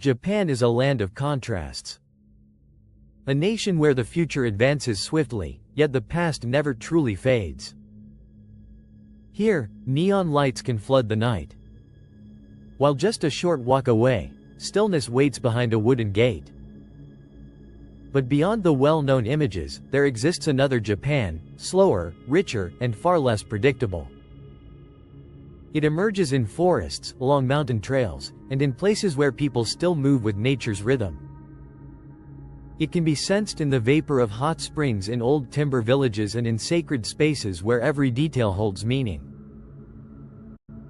Japan is a land of contrasts. A nation where the future advances swiftly, yet the past never truly fades. Here, neon lights can flood the night. While just a short walk away, stillness waits behind a wooden gate. But beyond the well-known images, there exists another Japan, slower, richer, and far less predictable. It emerges in forests, along mountain trails, and in places where people still move with nature's rhythm. It can be sensed in the vapor of hot springs in old timber villages and in sacred spaces where every detail holds meaning.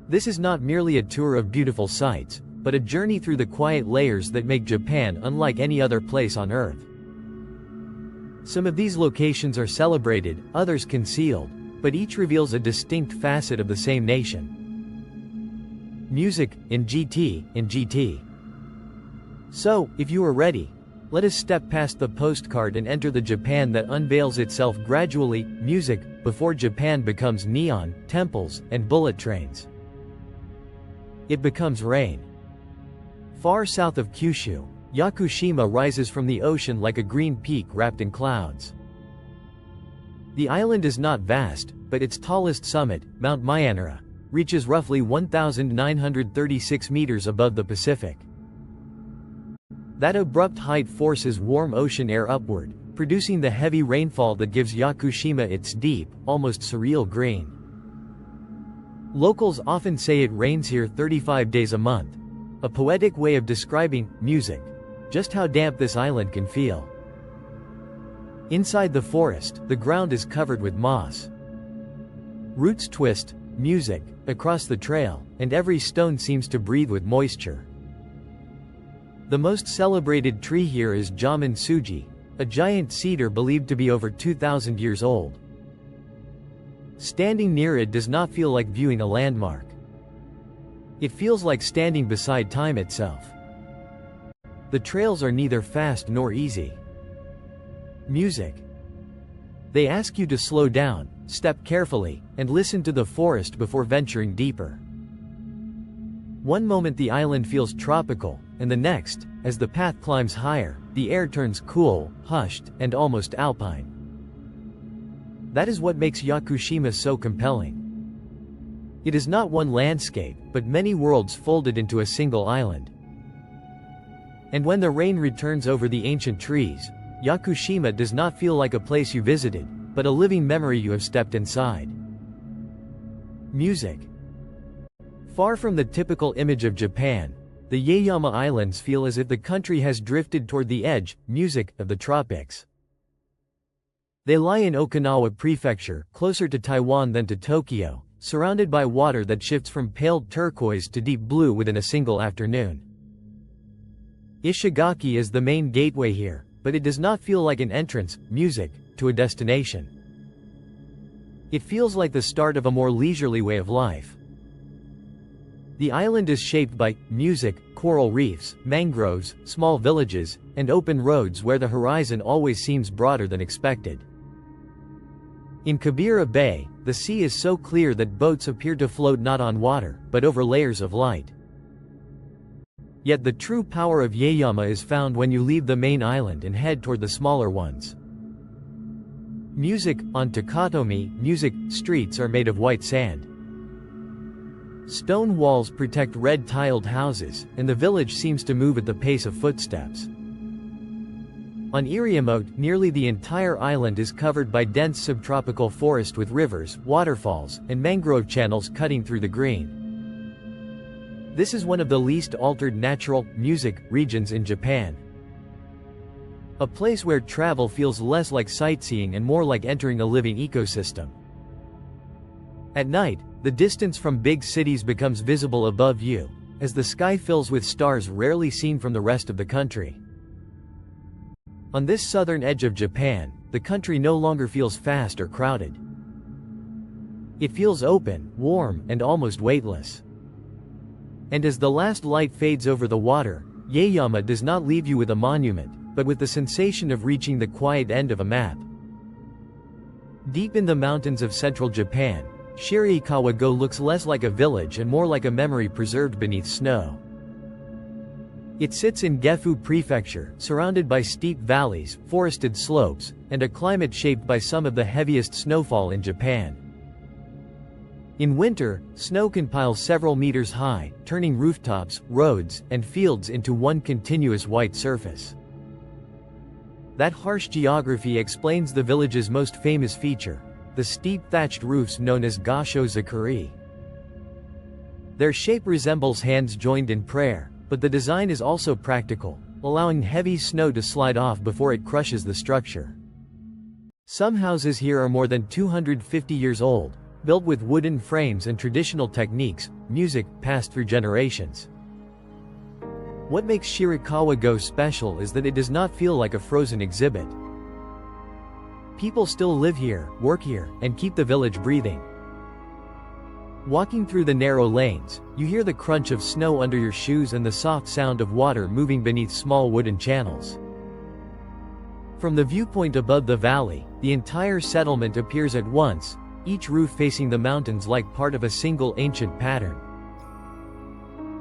This is not merely a tour of beautiful sights, but a journey through the quiet layers that make Japan unlike any other place on Earth. Some of these locations are celebrated, others concealed, but each reveals a distinct facet of the same nation. Music, in GT. So, if you are ready, let us step past the postcard and enter the Japan that unveils itself gradually. Music, before Japan becomes neon, temples, and bullet trains. It becomes rain. Far south of Kyushu, Yakushima rises from the ocean like a green peak wrapped in clouds. The island is not vast, but its tallest summit, Mount Myanmar, reaches roughly 1,936 meters above the Pacific. That abrupt height forces warm ocean air upward, producing the heavy rainfall that gives Yakushima its deep, almost surreal green. Locals often say it rains here 35 days a month, a poetic way of describing music, just how damp this island can feel. Inside the forest, the ground is covered with moss. Roots twist, music, across the trail, and every stone seems to breathe with moisture. The most celebrated tree here is Jaman Suji, a giant cedar believed to be over 2,000 years old. Standing near it does not feel like viewing a landmark. It feels like standing beside time itself. The trails are neither fast nor easy. Music. They ask you to slow down, step carefully, and listen to the forest before venturing deeper. One moment the island feels tropical, and the next, as the path climbs higher, the air turns cool, hushed, and almost alpine. That is what makes Yakushima so compelling. It is not one landscape, but many worlds folded into a single island. And when the rain returns over the ancient trees, Yakushima does not feel like a place you visited, but a living memory you have stepped inside. Music. Far from the typical image of Japan, the Yaeyama Islands feel as if the country has drifted toward the edge, music, of the tropics. They lie in Okinawa Prefecture, closer to Taiwan than to Tokyo, surrounded by water that shifts from pale turquoise to deep blue within a single afternoon. Ishigaki is the main gateway here, but it does not feel like an entrance, music, to a destination. It feels like the start of a more leisurely way of life. The island is shaped by music, coral reefs, mangroves, small villages, and open roads where the horizon always seems broader than expected. In Kabira Bay, the sea is so clear that boats appear to float not on water, but over layers of light. Yet the true power of Yaeyama is found when you leave the main island and head toward the smaller ones. Music, on Takatomi, music, streets are made of white sand. Stone walls protect red-tiled houses, and the village seems to move at the pace of footsteps. On Iriomote, nearly the entire island is covered by dense subtropical forest with rivers, waterfalls, and mangrove channels cutting through the green. This is one of the least altered natural music regions in Japan. A place where travel feels less like sightseeing and more like entering a living ecosystem. At night, the distance from big cities becomes visible above you, as the sky fills with stars rarely seen from the rest of the country. On this southern edge of Japan, the country no longer feels fast or crowded. It feels open, warm, and almost weightless. And as the last light fades over the water, Yaeyama does not leave you with a monument, but with the sensation of reaching the quiet end of a map. Deep in the mountains of central Japan, Shirakawa-go looks less like a village and more like a memory preserved beneath snow. It sits in Gifu Prefecture, surrounded by steep valleys, forested slopes, and a climate shaped by some of the heaviest snowfall in Japan. In winter, snow can pile several meters high, turning rooftops, roads, and fields into one continuous white surface. That harsh geography explains the village's most famous feature, the steep thatched roofs known as gasho zakuri. Their shape resembles hands joined in prayer, but the design is also practical, allowing heavy snow to slide off before it crushes the structure. Some houses here are more than 250 years old, built with wooden frames and traditional techniques, music passed through generations. What makes Shirakawa-go special is that it does not feel like a frozen exhibit. People still live here, work here, and keep the village breathing. Walking through the narrow lanes, you hear the crunch of snow under your shoes and the soft sound of water moving beneath small wooden channels. From the viewpoint above the valley, the entire settlement appears at once, each roof facing the mountains like part of a single ancient pattern.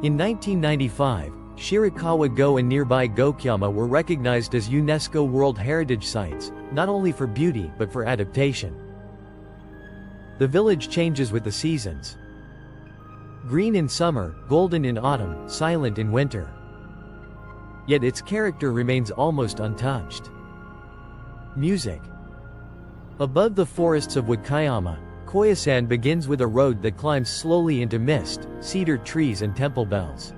In 1995, Shirakawa-go and nearby Gokuyama were recognized as UNESCO World Heritage Sites, not only for beauty but for adaptation. The village changes with the seasons. Green in summer, golden in autumn, silent in winter. Yet its character remains almost untouched. Music. Above the forests of Wakayama, Koyasan begins with a road that climbs slowly into mist, cedar trees and temple bells.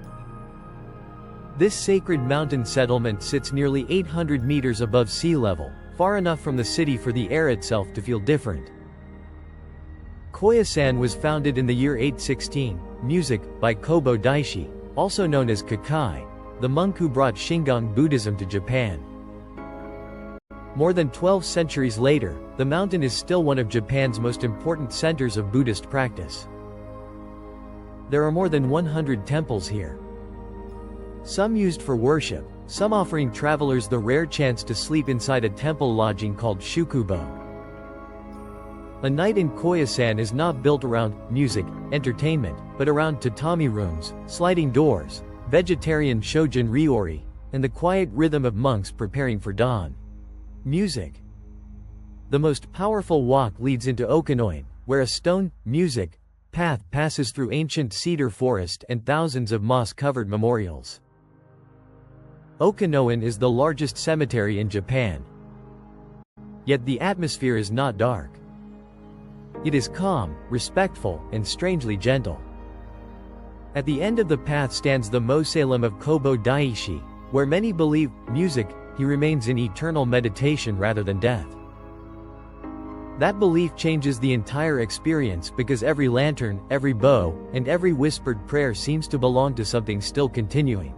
This sacred mountain settlement sits nearly 800 meters above sea level, far enough from the city for the air itself to feel different. Koyasan was founded in the year 816, music, by Kobo Daishi, also known as Kakai, the monk who brought Shingon Buddhism to Japan. More than 12 centuries later, the mountain is still one of Japan's most important centers of Buddhist practice. There are more than 100 temples here. Some used for worship, some offering travelers the rare chance to sleep inside a temple lodging called shukubo. A night in Koyasan is not built around music, entertainment, but around tatami rooms, sliding doors, vegetarian shojin ryori, and the quiet rhythm of monks preparing for dawn. Music. The most powerful walk leads into Okanoin, where a stone, music, path passes through ancient cedar forest and thousands of moss-covered memorials. Okanoin is the largest cemetery in Japan. Yet the atmosphere is not dark. It is calm, respectful, and strangely gentle. At the end of the path stands the mausoleum of Kobo Daishi, where many believe, music, he remains in eternal meditation rather than death. That belief changes the entire experience because every lantern, every bow, and every whispered prayer seems to belong to something still continuing.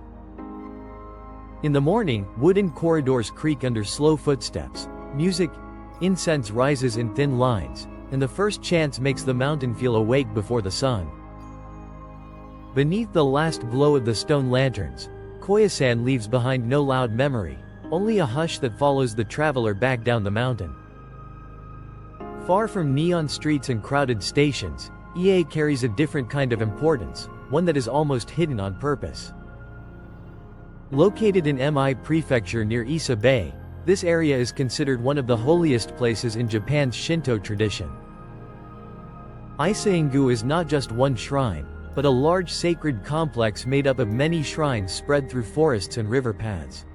In the morning, wooden corridors creak under slow footsteps, music, incense rises in thin lines, and the first chants makes the mountain feel awake before the sun. Beneath the last glow of the stone lanterns, Koyasan leaves behind no loud memory, only a hush that follows the traveler back down the mountain. Far from neon streets and crowded stations, Ie carries a different kind of importance, one that is almost hidden on purpose. Located in Mi Prefecture near Ise Bay, this area is considered one of the holiest places in Japan's Shinto tradition. Iseingu is not just one shrine, but a large sacred complex made up of many shrines spread through forests and river paths.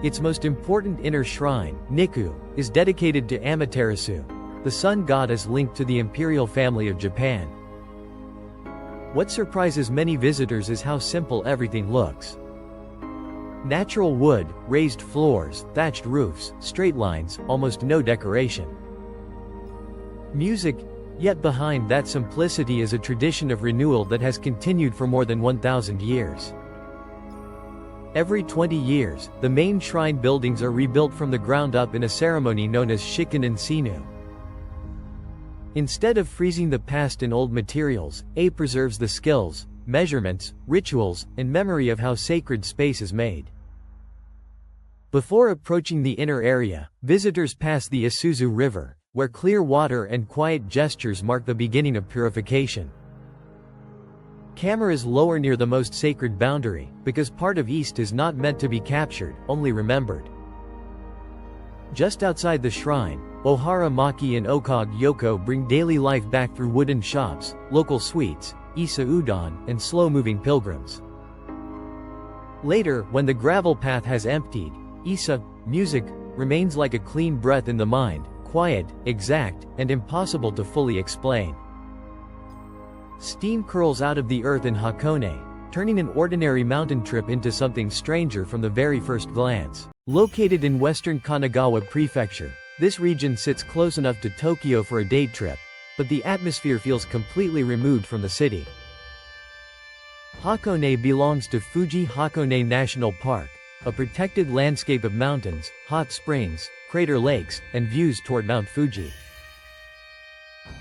Its most important inner shrine, Niku, is dedicated to Amaterasu, the sun goddess linked to the imperial family of Japan. What surprises many visitors is how simple everything looks. Natural wood, raised floors, thatched roofs, straight lines, almost no decoration. Music, yet behind that simplicity is a tradition of renewal that has continued for more than 1,000 years. Every 20 years, the main shrine buildings are rebuilt from the ground up in a ceremony known as Shikinen Sinu. Instead of freezing the past in old materials, A preserves the skills, measurements, rituals, and memory of how sacred space is made. Before approaching the inner area, visitors pass the Isuzu River, where clear water and quiet gestures mark the beginning of purification. Camera is lower near the most sacred boundary, because part of East is not meant to be captured, only remembered. Just outside the shrine, Ohara Maki and Okage Yoko bring daily life back through wooden shops, local sweets, isa udon, and slow-moving pilgrims. Later, when the gravel path has emptied, isa, music, remains like a clean breath in the mind, quiet, exact, and impossible to fully explain. Steam curls out of the earth in Hakone, turning an ordinary mountain trip into something stranger from the very first glance. Located in western Kanagawa Prefecture, this region sits close enough to Tokyo for a day trip, but the atmosphere feels completely removed from the city. Hakone belongs to Fuji Hakone National Park, a protected landscape of mountains, hot springs, crater lakes, and views toward Mount Fuji.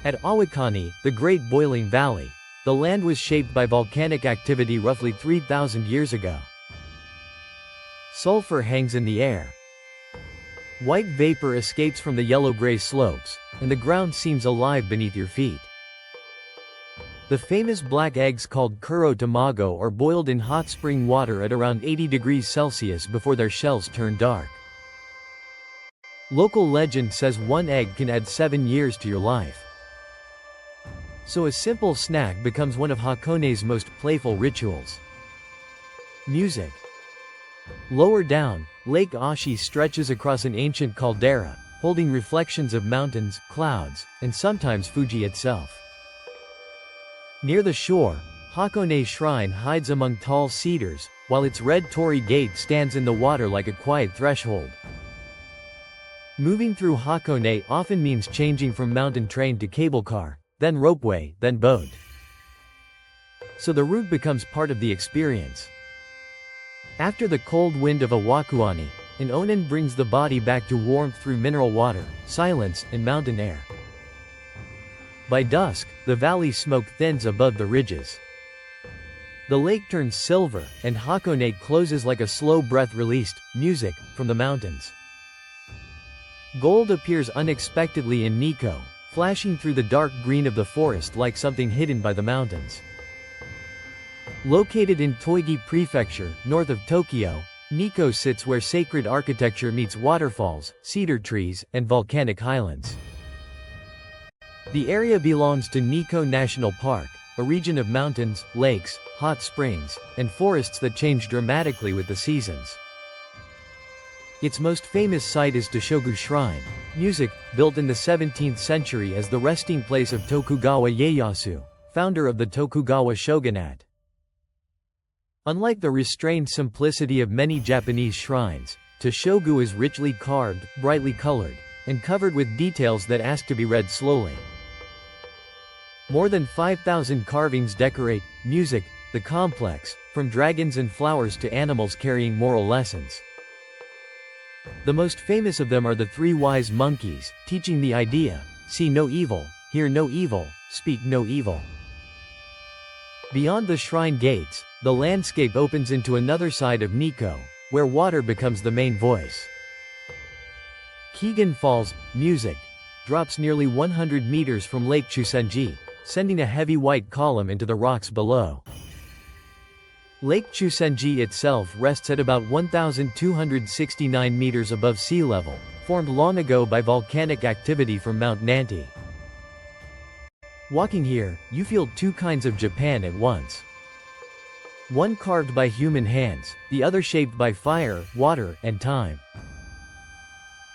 At Awakani, the Great Boiling Valley, the land was shaped by volcanic activity roughly 3,000 years ago. Sulfur hangs in the air. White vapor escapes from the yellow-gray slopes, and the ground seems alive beneath your feet. The famous black eggs called kuro tamago are boiled in hot spring water at around 80 degrees Celsius before their shells turn dark. Local legend says one egg can add 7 years to your life. So a simple snack becomes one of Hakone's most playful rituals. Music. Lower down, Lake Ashi stretches across an ancient caldera, holding reflections of mountains, clouds, and sometimes Fuji itself. Near the shore, Hakone Shrine hides among tall cedars, while its red torii gate stands in the water like a quiet threshold. Moving through Hakone often means changing from mountain train to cable car, then ropeway, then boat. So the route becomes part of the experience. After the cold wind of a wakuani, an onin brings the body back to warmth through mineral water, silence, and mountain air. By dusk, the valley smoke thins above the ridges. The lake turns silver, and Hakone closes like a slow breath released, music, from the mountains. Gold appears unexpectedly in Nikko, flashing through the dark green of the forest like something hidden by the mountains. Located in Toigi Prefecture, north of Tokyo, Nikko sits where sacred architecture meets waterfalls, cedar trees, and volcanic highlands. The area belongs to Nikko National Park, a region of mountains, lakes, hot springs, and forests that change dramatically with the seasons. Its most famous site is Toshogu Shrine, music, built in the 17th century as the resting place of Tokugawa Ieyasu, founder of the Tokugawa shogunate. Unlike the restrained simplicity of many Japanese shrines, Toshogu is richly carved, brightly colored, and covered with details that ask to be read slowly. More than 5,000 carvings decorate, music, the complex, from dragons and flowers to animals carrying moral lessons. The most famous of them are the three wise monkeys, teaching the idea, see no evil, hear no evil, speak no evil. Beyond the shrine gates, the landscape opens into another side of Nikko, where water becomes the main voice. Keegan Falls, music, drops nearly 100 meters from Lake Chusenji, sending a heavy white column into the rocks below. Lake Chusenji itself rests at about 1,269 meters above sea level, formed long ago by volcanic activity from Mount Nanti. Walking here, you feel two kinds of Japan at once. One carved by human hands, the other shaped by fire, water, and time.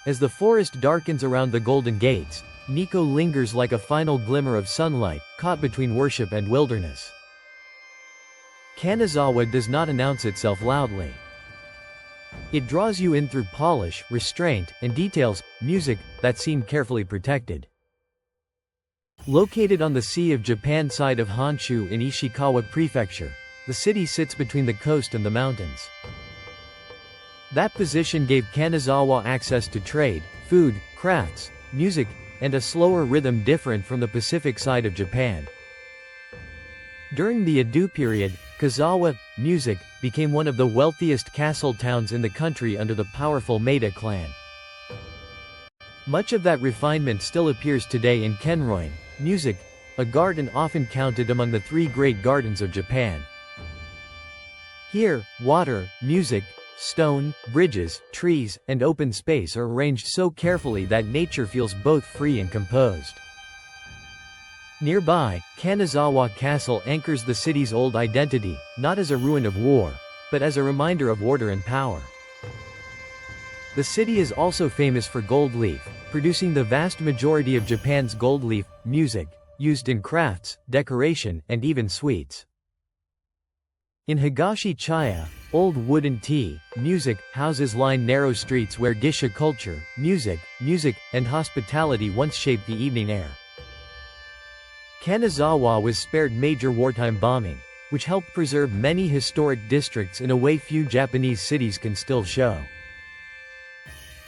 As the forest darkens around the Golden Gates, Nikko lingers like a final glimmer of sunlight, caught between worship and wilderness. Kanazawa does not announce itself loudly. It draws you in through polish, restraint, and details, music, that seem carefully protected. Located on the Sea of Japan side of Honshu in Ishikawa Prefecture, the city sits between the coast and the mountains. That position gave Kanazawa access to trade, food, crafts, music, and a slower rhythm different from the Pacific side of Japan. During the Edo period, Kazawa, music, became one of the wealthiest castle towns in the country under the powerful Maeda clan. Much of that refinement still appears today in Kenroin, music, a garden often counted among the three great gardens of Japan. Here, water, music, stone, bridges, trees, and open space are arranged so carefully that nature feels both free and composed. Nearby, Kanazawa Castle anchors the city's old identity, not as a ruin of war, but as a reminder of order and power. The city is also famous for gold leaf, producing the vast majority of Japan's gold leaf music, used in crafts, decoration, and even sweets. In Higashi-Chaya, old wooden tea, music, houses line narrow streets where geisha culture, music, and hospitality once shaped the evening air. Kanazawa was spared major wartime bombing, which helped preserve many historic districts in a way few Japanese cities can still show.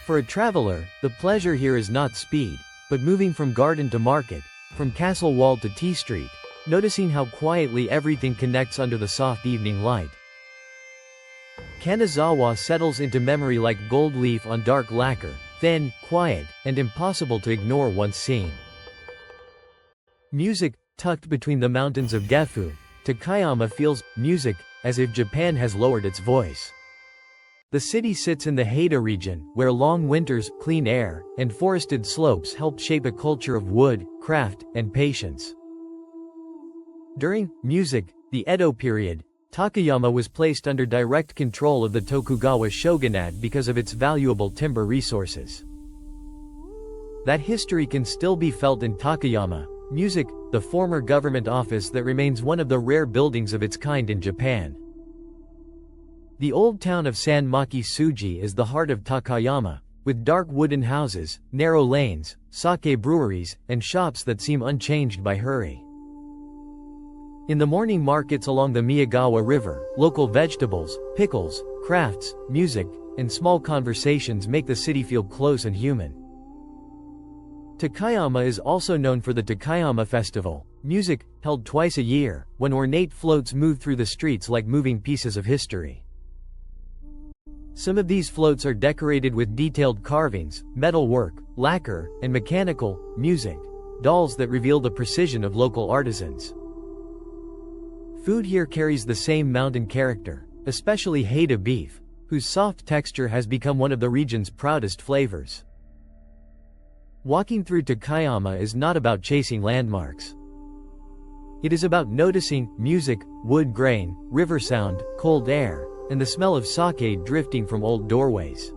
For a traveler, the pleasure here is not speed, but moving from garden to market, from castle wall to tea street, noticing how quietly everything connects under the soft evening light. Kanazawa settles into memory like gold leaf on dark lacquer, thin, quiet, and impossible to ignore once seen. Music, tucked between the mountains of Gifu, Takayama feels music, as if Japan has lowered its voice. The city sits in the Haida region, where long winters, clean air, and forested slopes helped shape a culture of wood, craft, and patience. During music, the Edo period, Takayama was placed under direct control of the Tokugawa shogunate because of its valuable timber resources. That history can still be felt in Takayama Music, the former government office that remains one of the rare buildings of its kind in Japan. The old town of Sanmaki-suji is the heart of Takayama, with dark wooden houses, narrow lanes, sake breweries, and shops that seem unchanged by hurry. In the morning markets along the Miyagawa River, local vegetables, pickles, crafts, music, and small conversations make the city feel close and human. Takayama is also known for the Takayama Festival, music, held twice a year, when ornate floats move through the streets like moving pieces of history. Some of these floats are decorated with detailed carvings, metalwork, lacquer, and mechanical music dolls that reveal the precision of local artisans. Food here carries the same mountain character, especially Haida beef, whose soft texture has become one of the region's proudest flavors. Walking through Takayama is not about chasing landmarks. It is about noticing music, wood grain, river sound, cold air, and the smell of sake drifting from old doorways.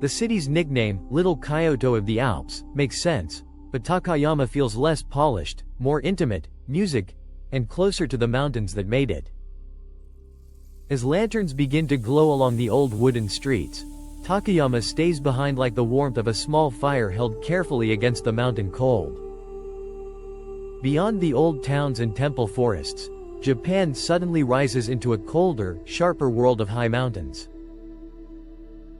The city's nickname, Little Kyoto of the Alps, makes sense, but Takayama feels less polished, more intimate, music, and closer to the mountains that made it. As lanterns begin to glow along the old wooden streets, Takayama stays behind like the warmth of a small fire held carefully against the mountain cold. Beyond the old towns and temple forests, Japan suddenly rises into a colder, sharper world of high mountains.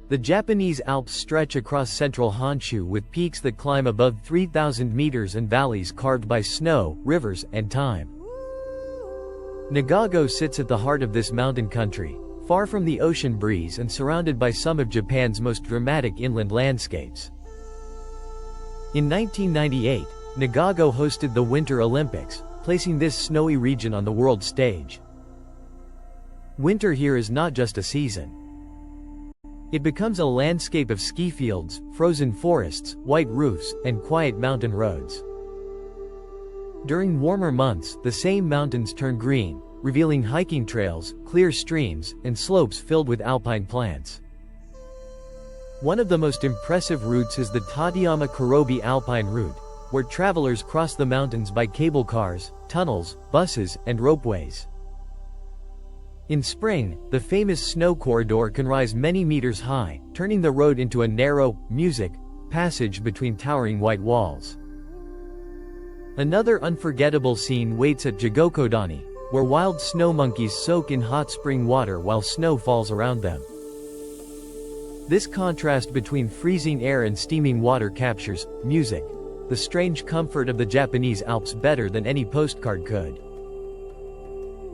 The Japanese Alps stretch across central Honshu with peaks that climb above 3,000 meters and valleys carved by snow, rivers, and time. Nagago sits at the heart of this mountain country, far from the ocean breeze and surrounded by some of Japan's most dramatic inland landscapes. In 1998, Nagago hosted the Winter Olympics, placing this snowy region on the world stage. Winter here is not just a season. It becomes a landscape of ski fields, frozen forests, white roofs, and quiet mountain roads. During warmer months, the same mountains turn green, revealing hiking trails, clear streams, and slopes filled with alpine plants. One of the most impressive routes is the Tateyama-Kurobi Alpine Route, where travelers cross the mountains by cable cars, tunnels, buses, and ropeways. In spring, the famous snow corridor can rise many meters high, turning the road into a narrow, music passage between towering white walls. Another unforgettable scene waits at Jigokodani, where wild snow monkeys soak in hot spring water while snow falls around them. This contrast between freezing air and steaming water captures music, the strange comfort of the Japanese Alps better than any postcard could.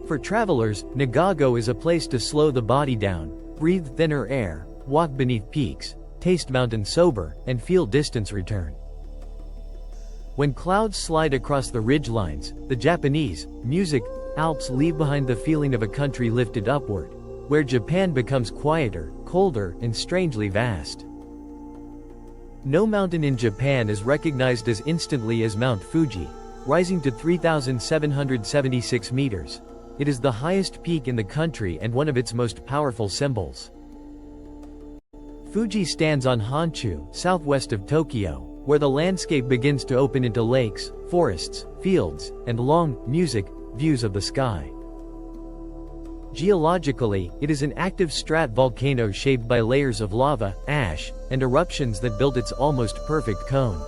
For travelers, Nagago is a place to slow the body down, breathe thinner air, walk beneath peaks, taste mountain sober, and feel distance return. When clouds slide across the ridgelines, the Japanese music Alps leave behind the feeling of a country lifted upward, where Japan becomes quieter, colder, and strangely vast. No mountain in Japan is recognized as instantly as Mount Fuji, rising to 3,776 meters. It is the highest peak in the country and one of its most powerful symbols. Fuji stands on Honshu, southwest of Tokyo, where the landscape begins to open into lakes, forests, fields, and long, music views of the sky. Geologically, it is an active stratovolcano shaped by layers of lava, ash, and eruptions that build its almost perfect cone.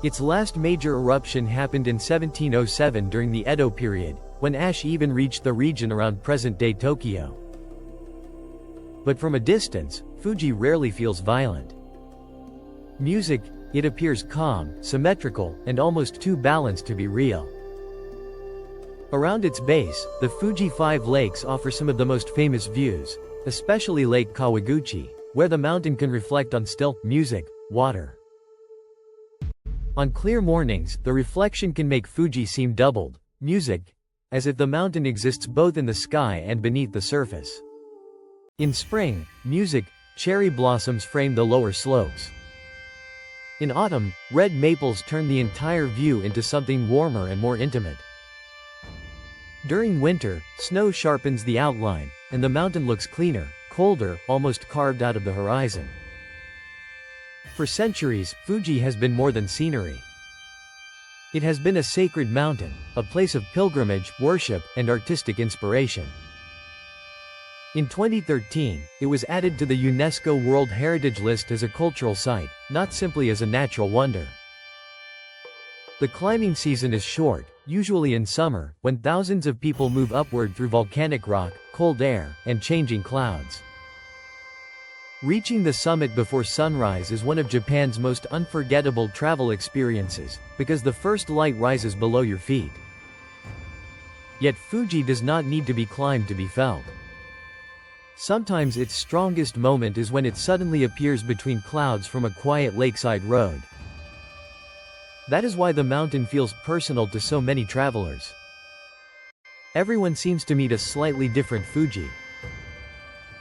Its last major eruption happened in 1707 during the Edo period, when ash even reached the region around present-day Tokyo. But from a distance, Fuji rarely feels violent. Music, it appears calm, symmetrical, and almost too balanced to be real. Around its base, the Fuji 5 lakes offer some of the most famous views, especially Lake Kawaguchi, where the mountain can reflect on still, music, water. On clear mornings, the reflection can make Fuji seem doubled, music, as if the mountain exists both in the sky and beneath the surface. In spring, music, cherry blossoms frame the lower slopes. In autumn, red maples turn the entire view into something warmer and more intimate. During winter, snow sharpens the outline, and the mountain looks cleaner, colder, almost carved out of the horizon. For centuries, Fuji has been more than scenery. It has been a sacred mountain, a place of pilgrimage, worship, and artistic inspiration. In 2013, it was added to the UNESCO World Heritage List as a cultural site, not simply as a natural wonder. The climbing season is short, usually in summer, when thousands of people move upward through volcanic rock, cold air, and changing clouds. Reaching the summit before sunrise is one of Japan's most unforgettable travel experiences, because the first light rises below your feet. Yet Fuji does not need to be climbed to be felt. Sometimes its strongest moment is when it suddenly appears between clouds from a quiet lakeside road. That is why the mountain feels personal to so many travelers. Everyone seems to meet a slightly different Fuji.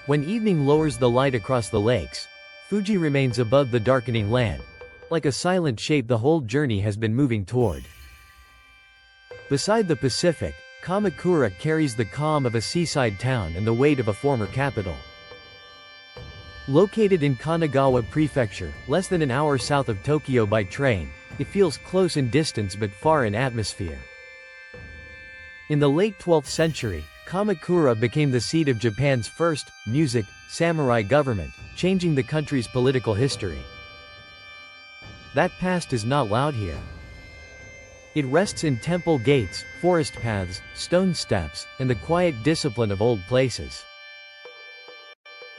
When evening lowers the light across the lakes, Fuji remains above the darkening land, like a silent shape the whole journey has been moving toward. Beside the Pacific, Kamakura carries the calm of a seaside town and the weight of a former capital. Located in Kanagawa Prefecture, less than an hour south of Tokyo by train, it feels close in distance but far in atmosphere. In the late 12th century, Kamakura became the seat of Japan's first, music, samurai government, changing the country's political history. That past is not loud here. It rests in temple gates, forest paths, stone steps, and the quiet discipline of old places.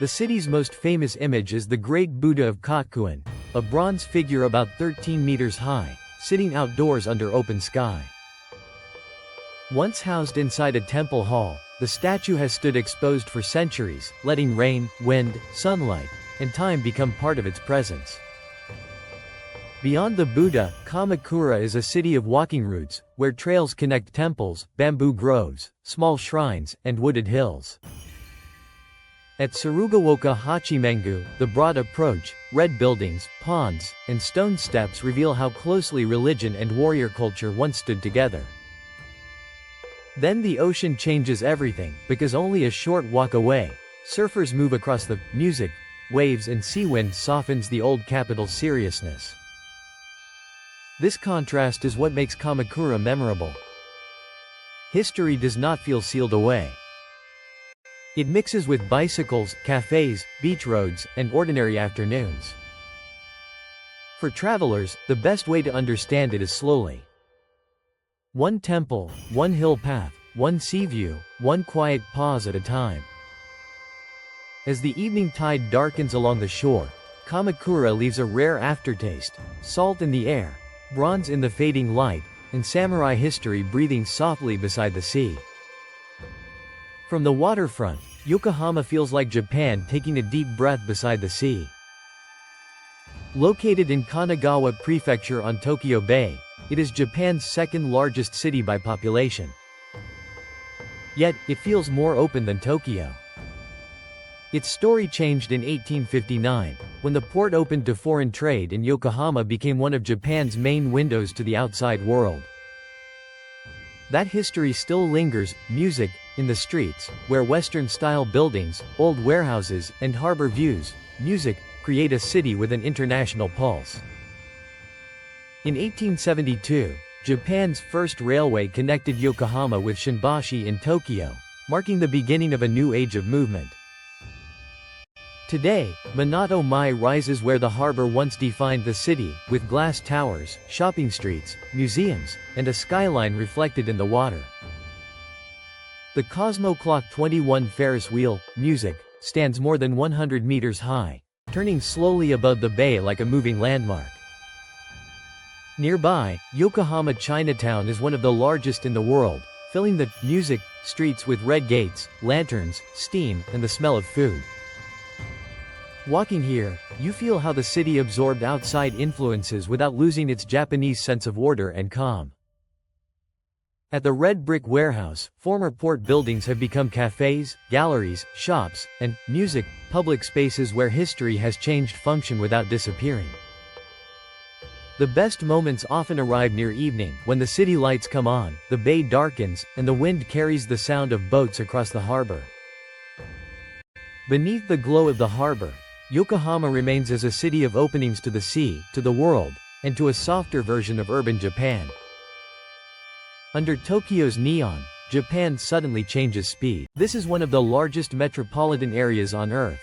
The city's most famous image is the Great Buddha of Kokuin, a bronze figure about 13 meters high, sitting outdoors under open sky. Once housed inside a temple hall, the statue has stood exposed for centuries, letting rain, wind, sunlight, and time become part of its presence. Beyond the Buddha, Kamakura is a city of walking routes, where trails connect temples, bamboo groves, small shrines, and wooded hills. At Tsurugaoka Hachimengu, the broad approach, red buildings, ponds, and stone steps reveal how closely religion and warrior culture once stood together. Then the ocean changes everything, because only a short walk away, surfers move across the music, waves, and sea wind softens the old capital's seriousness. This contrast is what makes Kamakura memorable. History does not feel sealed away. It mixes with bicycles, cafes, beach roads, and ordinary afternoons. For travelers, the best way to understand it is slowly. One temple, one hill path, one sea view, one quiet pause at a time. As the evening tide darkens along the shore, Kamakura leaves a rare aftertaste, salt in the air, bronze in the fading light, and samurai history breathing softly beside the sea. From the waterfront, Yokohama feels like Japan taking a deep breath beside the sea. Located in Kanagawa Prefecture on Tokyo Bay, it is Japan's second largest city by population. Yet, it feels more open than Tokyo. Its story changed in 1859, when the port opened to foreign trade and Yokohama became one of Japan's main windows to the outside world. That history still lingers: music, in the streets, where Western-style buildings, old warehouses, and harbor views, music, create a city with an international pulse. In 1872, Japan's first railway connected Yokohama with Shinbashi in Tokyo, marking the beginning of a new age of movement. Today, Minato-mai rises where the harbor once defined the city, with glass towers, shopping streets, museums, and a skyline reflected in the water. The Cosmo Clock 21 Ferris wheel, music, stands more than 100 meters high, turning slowly above the bay like a moving landmark. Nearby, Yokohama Chinatown is one of the largest in the world, filling the music streets with red gates, lanterns, steam, and the smell of food. Walking here, you feel how the city absorbed outside influences without losing its Japanese sense of order and calm. At the red brick warehouse, former port buildings have become cafes, galleries, shops, and music public spaces where history has changed function without disappearing. The best moments often arrive near evening, when the city lights come on, the bay darkens, and the wind carries the sound of boats across the harbor. Beneath the glow of the harbor, Yokohama remains as a city of openings to the sea, to the world, and to a softer version of urban Japan. Under Tokyo's neon, Japan suddenly changes speed. This is one of the largest metropolitan areas on Earth.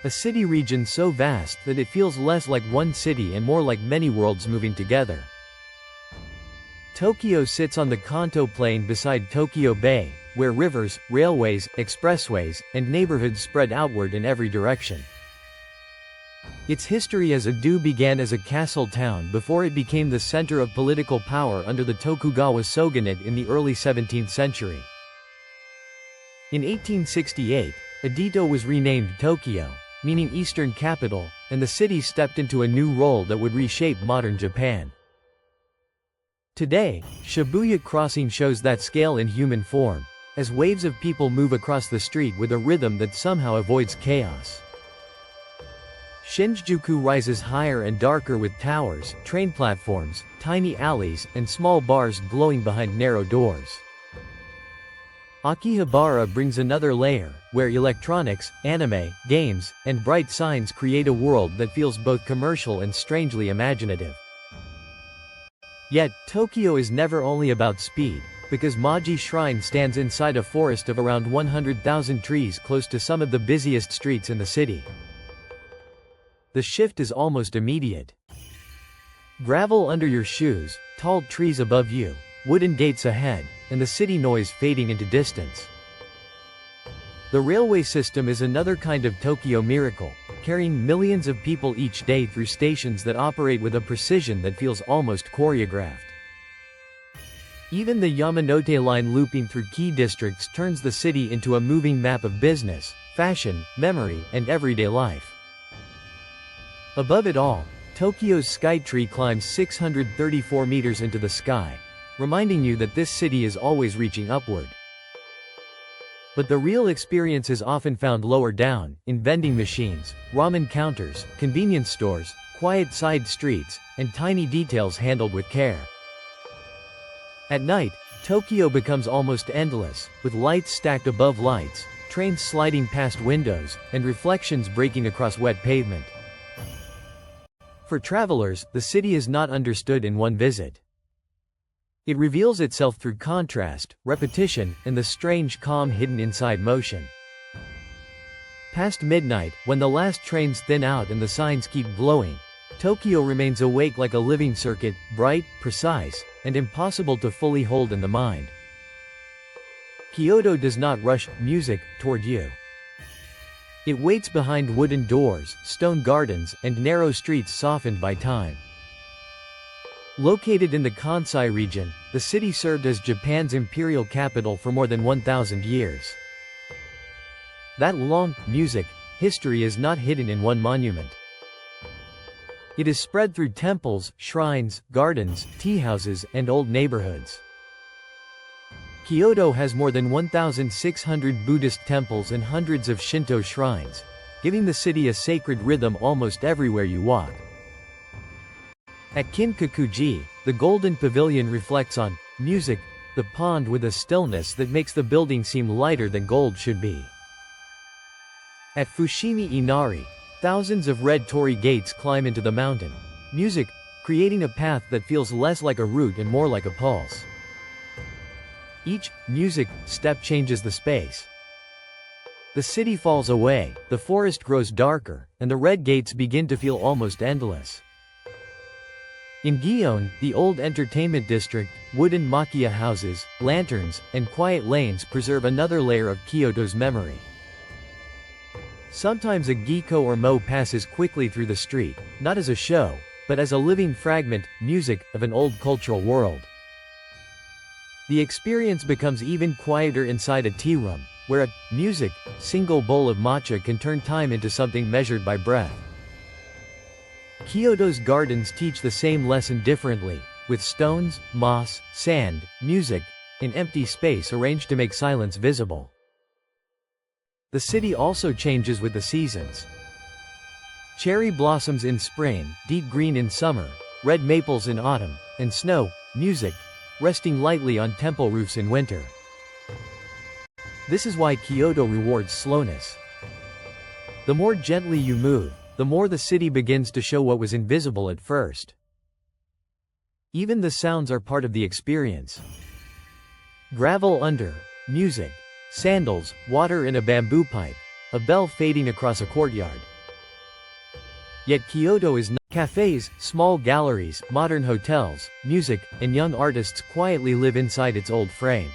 A city region so vast that it feels less like one city and more like many worlds moving together. Tokyo sits on the Kanto Plain beside Tokyo Bay, where rivers, railways, expressways, and neighborhoods spread outward in every direction. Its history as Edo began as a castle town before it became the center of political power under the Tokugawa shogunate in the early 17th century. In 1868, Edo was renamed Tokyo, meaning Eastern Capital, and the city stepped into a new role that would reshape modern Japan. Today, Shibuya Crossing shows that scale in human form, as waves of people move across the street with a rhythm that somehow avoids chaos. Shinjuku rises higher and darker with towers, train platforms, tiny alleys, and small bars glowing behind narrow doors. Akihabara brings another layer, where electronics, anime, games, and bright signs create a world that feels both commercial and strangely imaginative. Yet, Tokyo is never only about speed, because Maji Shrine stands inside a forest of around 100,000 trees close to some of the busiest streets in the city. The shift is almost immediate. Gravel under your shoes, tall trees above you, wooden gates ahead, and the city noise fading into distance. The railway system is another kind of Tokyo miracle, carrying millions of people each day through stations that operate with a precision that feels almost choreographed. Even the Yamanote line looping through key districts turns the city into a moving map of business, fashion, memory, and everyday life. Above it all, Tokyo's Skytree climbs 634 meters into the sky, reminding you that this city is always reaching upward. But the real experience is often found lower down, in vending machines, ramen counters, convenience stores, quiet side streets, and tiny details handled with care. At night, Tokyo becomes almost endless, with lights stacked above lights, trains sliding past windows, and reflections breaking across wet pavement. For travelers, the city is not understood in one visit. It reveals itself through contrast, repetition, and the strange calm hidden inside motion. Past midnight, when the last trains thin out and the signs keep glowing, Tokyo remains awake like a living circuit, bright, precise, and impossible to fully hold in the mind. Kyoto does not rush music toward you. It waits behind wooden doors, stone gardens, and narrow streets softened by time. Located in the Kansai region, the city served as Japan's imperial capital for more than 1,000 years. That long, music history is not hidden in one monument. It is spread through temples, shrines, gardens, tea houses, and old neighborhoods. Kyoto has more than 1,600 Buddhist temples and hundreds of Shinto shrines, giving the city a sacred rhythm almost everywhere you walk. At Kinkakuji, the Golden Pavilion reflects on music, the pond with a stillness that makes the building seem lighter than gold should be. At Fushimi Inari, thousands of red torii gates climb into the mountain. Music, creating a path that feels less like a route and more like a pulse. Each music step changes the space. The city falls away, the forest grows darker, and the red gates begin to feel almost endless. In Gion, the old entertainment district, wooden makiya houses, lanterns, and quiet lanes preserve another layer of Kyoto's memory. Sometimes a gikko or mo passes quickly through the street, not as a show, but as a living fragment, music, of an old cultural world. The experience becomes even quieter inside a tea room, where a music single bowl of matcha can turn time into something measured by breath. Kyoto's gardens teach the same lesson differently, with stones, moss, sand, music, and empty space arranged to make silence visible. The city also changes with the seasons. Cherry blossoms in spring, deep green in summer, red maples in autumn, and snow, music, resting lightly on temple roofs in winter. This is why Kyoto rewards slowness. The more gently you move, the more the city begins to show what was invisible at first. Even the sounds are part of the experience. Gravel under, music, sandals, water in a bamboo pipe, a bell fading across a courtyard. Yet Kyoto is not. Cafes, small galleries, modern hotels, music, and young artists quietly live inside its old frame.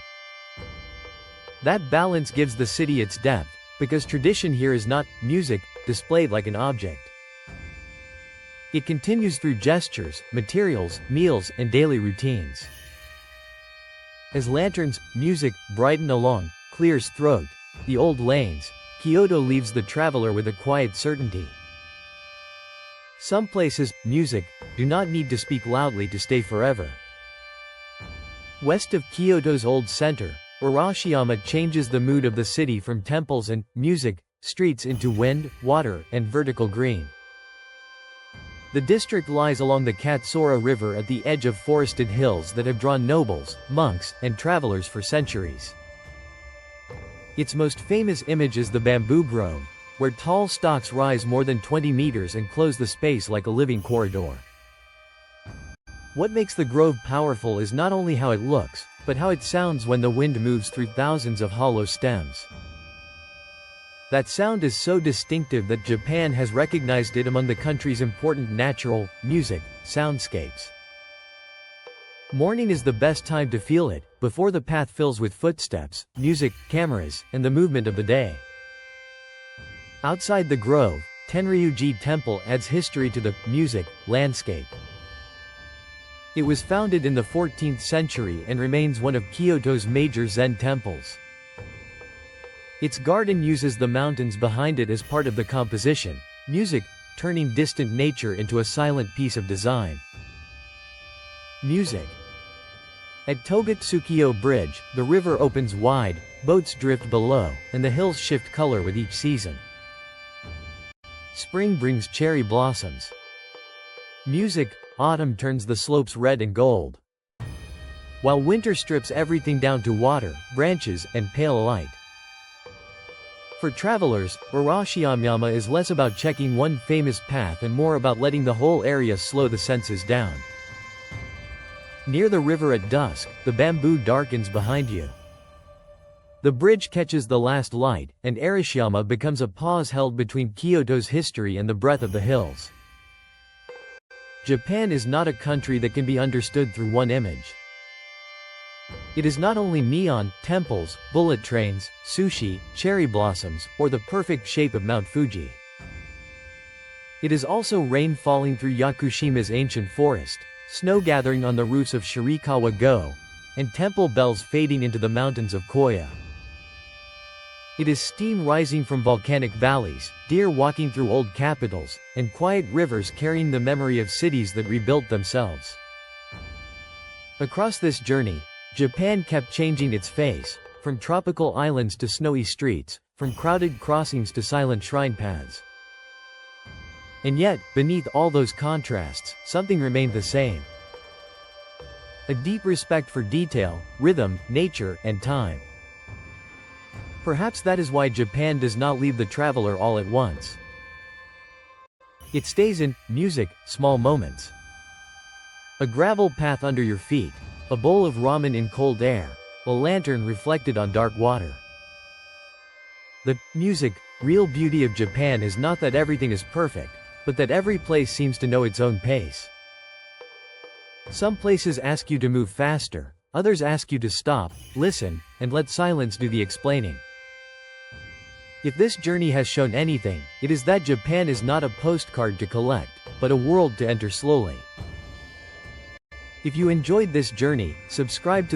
That balance gives the city its depth, because tradition here is not music displayed like an object. It continues through gestures, materials, meals, and daily routines. As lanterns, music, brighten along Clear's throat, the old lanes, Kyoto leaves the traveler with a quiet certainty. Some places, music, do not need to speak loudly to stay forever. West of Kyoto's old center, Arashiyama changes the mood of the city from temples and music streets into wind, water, and vertical green. The district lies along the Katsura River at the edge of forested hills that have drawn nobles, monks, and travelers for centuries. Its most famous image is the bamboo grove, where tall stalks rise more than 20 meters and close the space like a living corridor. What makes the grove powerful is not only how it looks, but how it sounds when the wind moves through thousands of hollow stems. That sound is so distinctive that Japan has recognized it among the country's important natural music soundscapes. Morning is the best time to feel it, before the path fills with footsteps, music, cameras, and the movement of the day. Outside the grove, Tenryuji Temple adds history to the music landscape. It was founded in the 14th century and remains one of Kyoto's major Zen temples. Its garden uses the mountains behind it as part of the composition, music, turning distant nature into a silent piece of design. Music. At Togetsukiyo Bridge, the river opens wide, boats drift below, and the hills shift color with each season. Spring brings cherry blossoms. Music, autumn turns the slopes red and gold. While winter strips everything down to water, branches, and pale light. For travelers, Arashiyama is less about checking one famous path and more about letting the whole area slow the senses down. Near the river at dusk, the bamboo darkens behind you. The bridge catches the last light, and Arashiyama becomes a pause held between Kyoto's history and the breadth of the hills. Japan is not a country that can be understood through one image. It is not only neon, temples, bullet trains, sushi, cherry blossoms, or the perfect shape of Mount Fuji. It is also rain falling through Yakushima's ancient forest, snow gathering on the roofs of Shirakawa-go, and temple bells fading into the mountains of Koya. It is steam rising from volcanic valleys, deer walking through old capitals, and quiet rivers carrying the memory of cities that rebuilt themselves. Across this journey, Japan kept changing its face, from tropical islands to snowy streets, from crowded crossings to silent shrine paths. And yet, beneath all those contrasts, something remained the same. A deep respect for detail, rhythm, nature, and time. Perhaps that is why Japan does not leave the traveler all at once. It stays in music, small moments. A gravel path under your feet, a bowl of ramen in cold air, a lantern reflected on dark water. The music, real beauty of Japan is not that everything is perfect, but that every place seems to know its own pace. Some places ask you to move faster, others ask you to stop, listen, and let silence do the explaining. If this journey has shown anything, it is that Japan is not a postcard to collect, but a world to enter slowly. If you enjoyed this journey, subscribe to the